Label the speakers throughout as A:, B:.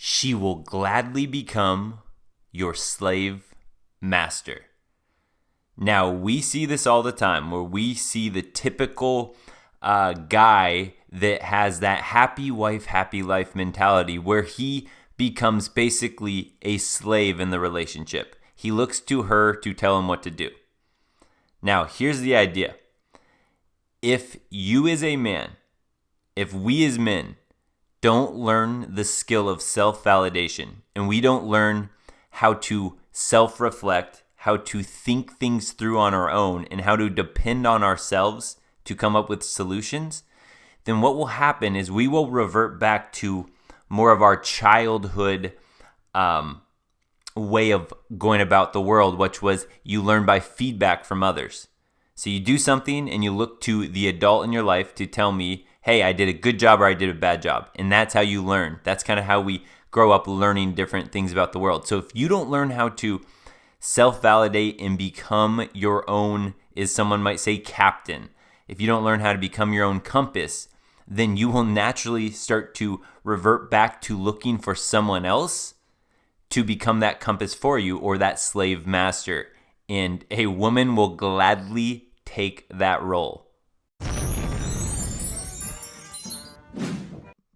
A: she will gladly become your slave master. Now, we see this all the time where we see the typical guy that has that happy wife, happy life mentality where he becomes basically a slave in the relationship. He looks to her to tell him what to do. Now, here's the idea. If you as a man, if we as men don't learn the skill of self-validation and we don't learn how to self-reflect, how to think things through on our own, and how to depend on ourselves to come up with solutions, then what will happen is we will revert back to more of our childhood way of going about the world, which was you learn by feedback from others. So you do something and you look to the adult in your life to tell me, hey, I did a good job or I did a bad job. And that's how you learn. That's kind of how we grow up learning different things about the world. So if you don't learn how to self-validate and become your own, as someone might say, captain, if you don't learn how to become your own compass, then you will naturally start to revert back to looking for someone else to become that compass for you or that slave master. And a woman will gladly take that role.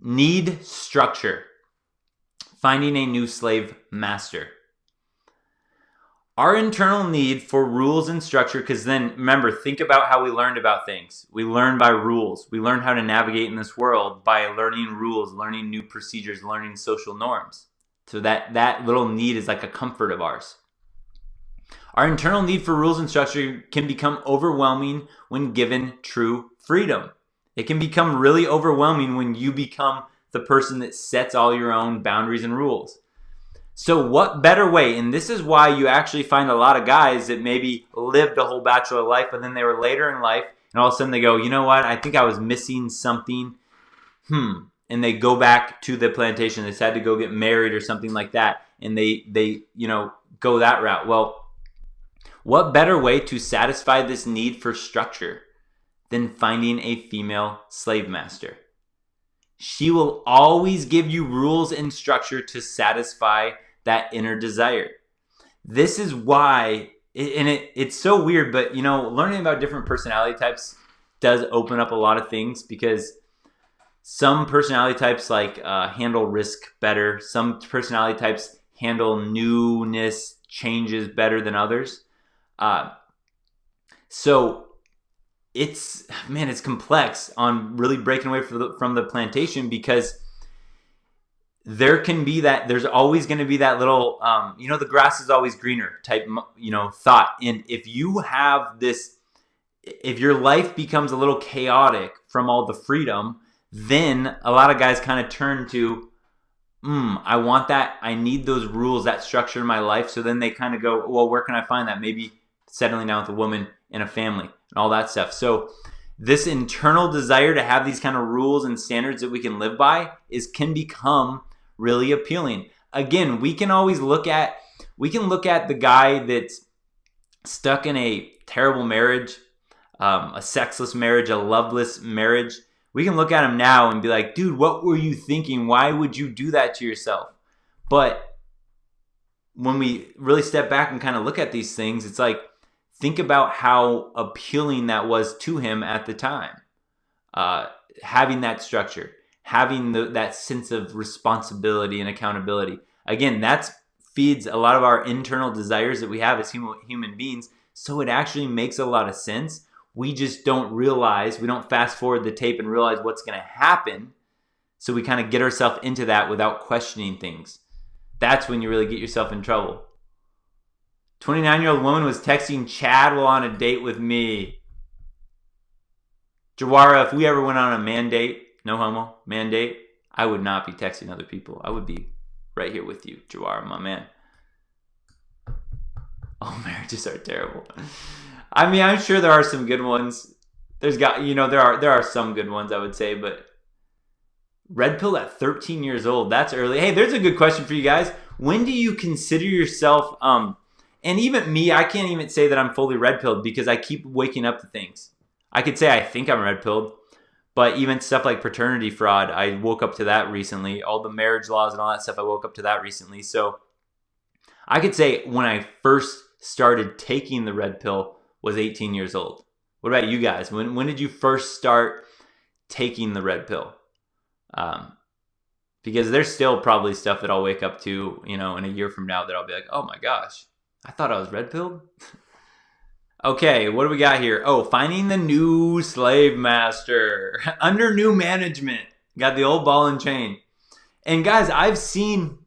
A: Need structure. Finding a new slave master. Our internal need for rules and structure, because then remember, think about how we learned about things. We learn by rules. We learn how to navigate in this world by learning rules, learning new procedures, learning social norms. So that little need is like a comfort of ours. Our internal need for rules and structure can become overwhelming when given true freedom. It can become really overwhelming when you become the person that sets all your own boundaries and rules. So what better way, and this is why you actually find a lot of guys that maybe lived a whole bachelor life, but then they were later in life, and all of a sudden they go, you know what, I think I was missing something, and they go back to the plantation. They decided to go get married or something like that, and they go that route. Well, what better way to satisfy this need for structure than finding a female slave master? She will always give you rules and structure to satisfy that inner desire. This is why, and it's so weird, but learning about different personality types does open up a lot of things, because some personality types handle risk better. Some personality types handle newness, changes better than others. So it's complex on really breaking away from the plantation, because there's always going to be that little, the grass is always greener type, thought. And if you have this, if your life becomes a little chaotic from all the freedom, then a lot of guys kind of turn to, I want that. I need those rules, that structure in my life. So then they kind of go, well, where can I find that? Maybe settling down with a woman and a family and all that stuff. So this internal desire to have these kind of rules and standards that we can live by can become really appealing. Again, we can look at the guy that's stuck in a terrible marriage, a sexless marriage, a loveless marriage. We can look at him now and be like, dude, what were you thinking? Why would you do that to yourself? But when we really step back and kind of look at these things, it's like, think about how appealing that was to him at the time. Having that structure, having that sense of responsibility and accountability. Again, that feeds a lot of our internal desires that we have as human beings. So it actually makes a lot of sense. We just don't realize, we don't fast forward the tape and realize what's going to happen. So we kind of get ourselves into that without questioning things. That's when you really get yourself in trouble. 29-year-old woman was texting Chad while on a date with me. Jawara, if we ever went on a man date, no homo, man date, I would not be texting other people. I would be right here with you, Jawara, my man. Oh, marriages are terrible. I mean, I'm sure there are some good ones. There are some good ones, I would say, but red pill at 13 years old, that's early. Hey, there's a good question for you guys. When do you consider yourself, and even me, I can't even say that I'm fully red pilled because I keep waking up to things. I could say I think I'm red pilled, But even stuff like paternity fraud, I woke up to that recently. All the marriage laws and all that stuff, I woke up to that recently. So I could say when I first started taking the red pill was 18 years old. What about you guys? When did you first start taking the red pill? Because there's still probably stuff that I'll wake up to, in a year from now that I'll be like, oh my gosh, I thought I was red pilled. Okay, what do we got here? Oh, finding the new slave master under new management. Got the old ball and chain. And guys, I have seen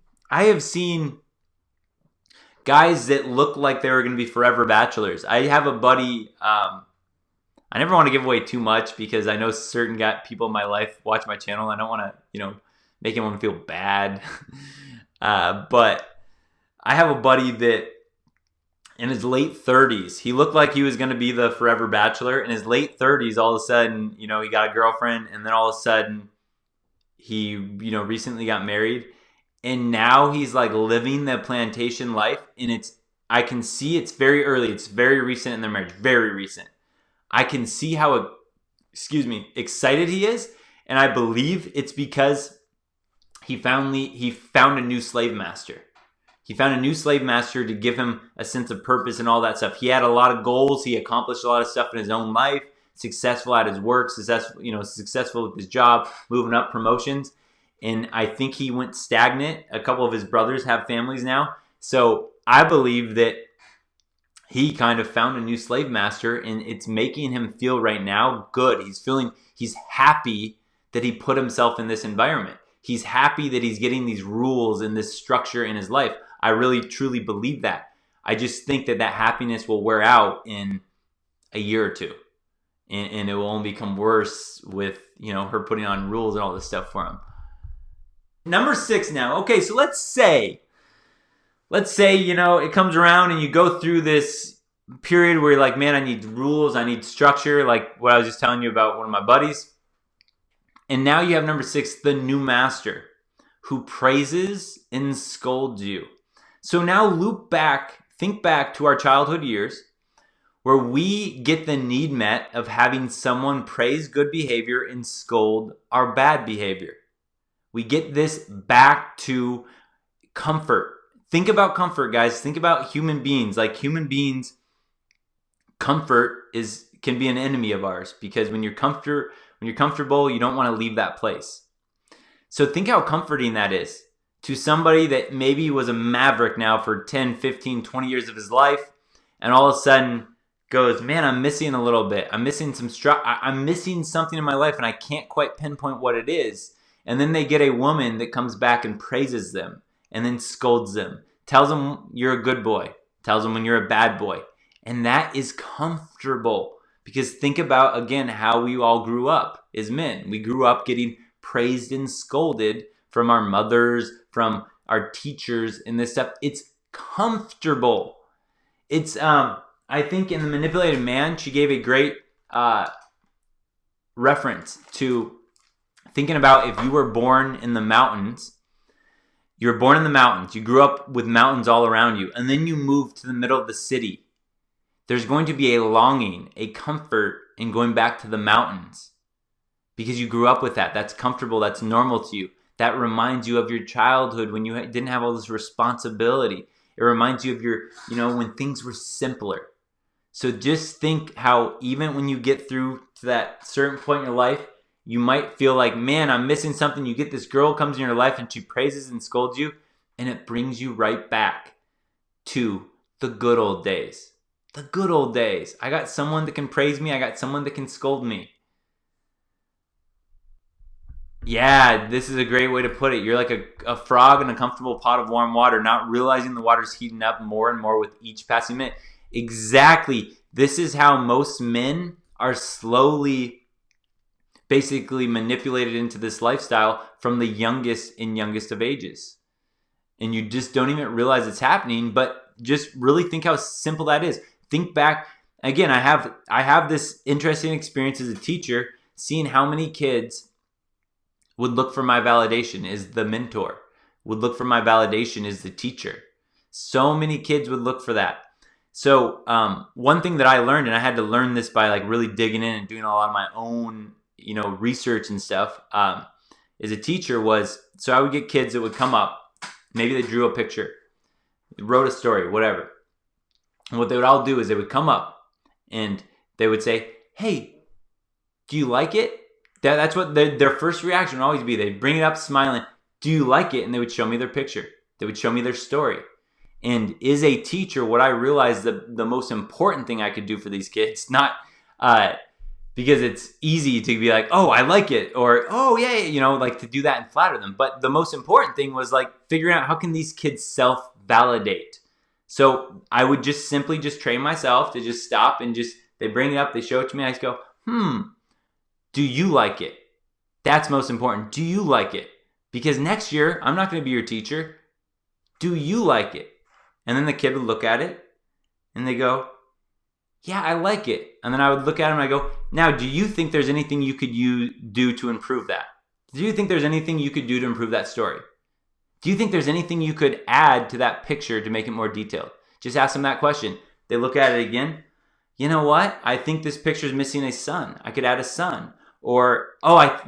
A: guys that look like they were going to be forever bachelors. I have a buddy. I never want to give away too much because I know certain people in my life watch my channel. I don't want to, make anyone feel bad. But I have a buddy that in his late 30s, he looked like he was going to be the forever bachelor. In his late 30s, all of a sudden, he got a girlfriend, and then all of a sudden, he, recently got married. And now he's like living the plantation life, and I can see it's very early. It's very recent in their marriage, very recent. I can see how, excited he is, and I believe it's because he found a new slave master. He found a new slave master to give him a sense of purpose and all that stuff. He had a lot of goals. He accomplished a lot of stuff in his own life. Successful at his work. Successful with his job. Moving up, promotions. And I think he went stagnant. A couple of his brothers have families now. So I believe that he kind of found a new slave master, and it's making him feel right now good. He's happy that he put himself in this environment. He's happy that he's getting these rules and this structure in his life. I really, truly believe that. I just think that happiness will wear out in a year or two. And it will only become worse with, her putting on rules and all this stuff for him. Number 6 now. Okay, so let's say, it comes around and you go through this period where you're like, man, I need rules, I need structure, like what I was just telling you about one of my buddies. And now you have number 6, the new master, who praises and scolds you. So now think back to our childhood years, where we get the need met of having someone praise good behavior and scold our bad behavior. We get this back to comfort. Think about comfort, guys. Think about human beings. Like human beings, comfort can be an enemy of ours, because when you're comfortable, you don't want to leave that place. So think how comforting that is to somebody that maybe was a maverick now for 10, 15, 20 years of his life, and all of a sudden goes, man, I'm missing a little bit. I'm missing I'm missing something in my life, and I can't quite pinpoint what it is. And then they get a woman that comes back and praises them and then scolds them, tells them you're a good boy, tells them when you're a bad boy. And that is comfortable, because think about, again, how we all grew up as men. We grew up getting praised and scolded from our mothers, from our teachers, and this stuff. It's comfortable. It's, I think in The Manipulated Man, she gave a great reference to thinking about if you were born in the mountains. You were born in the mountains. You grew up with mountains all around you, and then you moved to the middle of the city. There's going to be a longing, a comfort in going back to the mountains, because you grew up with that. That's comfortable. That's normal to you. That reminds you of your childhood when you didn't have all this responsibility. It reminds you of your, when things were simpler. So just think how even when you get through to that certain point in your life, you might feel like, man, I'm missing something. You get this girl comes in your life and she praises and scolds you, and it brings you right back to the good old days. The good old days. I got someone that can praise me. I got someone that can scold me. Yeah, this is a great way to put it. You're like a frog in a comfortable pot of warm water, not realizing the water's heating up more and more with each passing minute. Exactly. This is how most men are slowly basically manipulated into this lifestyle from the youngest of ages. And you just don't even realize it's happening, but just really think how simple that is. Think back. Again, I have this interesting experience as a teacher, seeing how many kids would look for my validation as the mentor, would look for my validation as the teacher. So many kids would look for that. So one thing that I learned, and I had to learn this by like really digging in and doing a lot of my own, research and stuff, as a teacher was, so I would get kids that would come up, maybe they drew a picture, wrote a story, whatever. And what they would all do is they would come up and they would say, hey, do you like it? That's what their first reaction would always be. They'd bring it up smiling, do you like it? And they would show me their picture. They would show me their story. And as a teacher, what I realized the most important thing I could do for these kids, not because it's easy to be like, oh, I like it, or oh, yeah, like to do that and flatter them. But the most important thing was like figuring out how can these kids self-validate. So I would just simply train myself to just stop and they bring it up, they show it to me, I just go, do you like it? That's most important. Do you like it? Because next year, I'm not going to be your teacher. Do you like it? And then the kid would look at it and they go, yeah, I like it. And then I would look at him and I go, now, do you think there's anything you could do to improve that? Do you think there's anything you could do to improve that story? Do you think there's anything you could add to that picture to make it more detailed? Just ask them that question. They look at it again. You know what? I think this picture is missing a sun. I could add a sun. Or,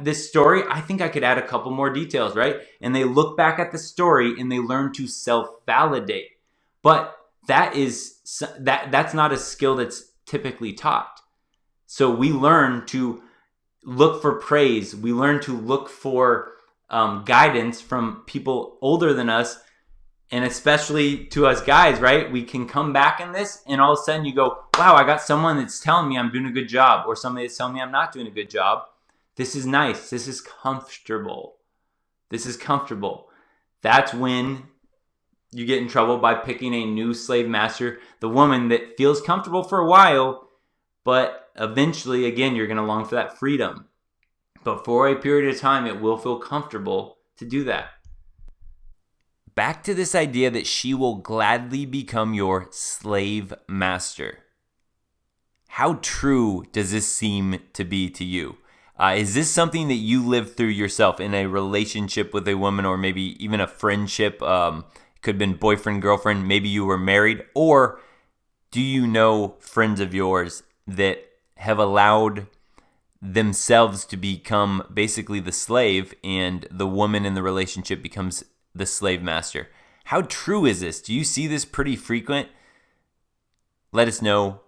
A: this story, I think I could add a couple more details, right? And they look back at the story and they learn to self-validate. But that's not a skill that's typically taught. So we learn to look for praise. We learn to look for guidance from people older than us. And especially to us guys, right? We can come back in this and all of a sudden you go, wow, I got someone that's telling me I'm doing a good job, or somebody that's telling me I'm not doing a good job. This is nice. This is comfortable. This is comfortable. That's when you get in trouble by picking a new slave master, the woman that feels comfortable for a while, but eventually, again, you're going to long for that freedom. But for a period of time, it will feel comfortable to do that. Back to this idea that she will gladly become your slave master. How true does this seem to be to you? Is this something that you live through yourself in a relationship with a woman, or maybe even a friendship? Could have been boyfriend, girlfriend, maybe you were married, or do you know friends of yours that have allowed themselves to become basically the slave and the woman in the relationship becomes the slave master? How true is this? Do you see this pretty frequent? Let us know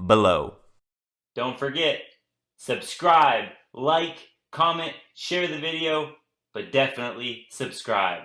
A: below. Don't forget, subscribe, like, comment, share the video, but definitely subscribe.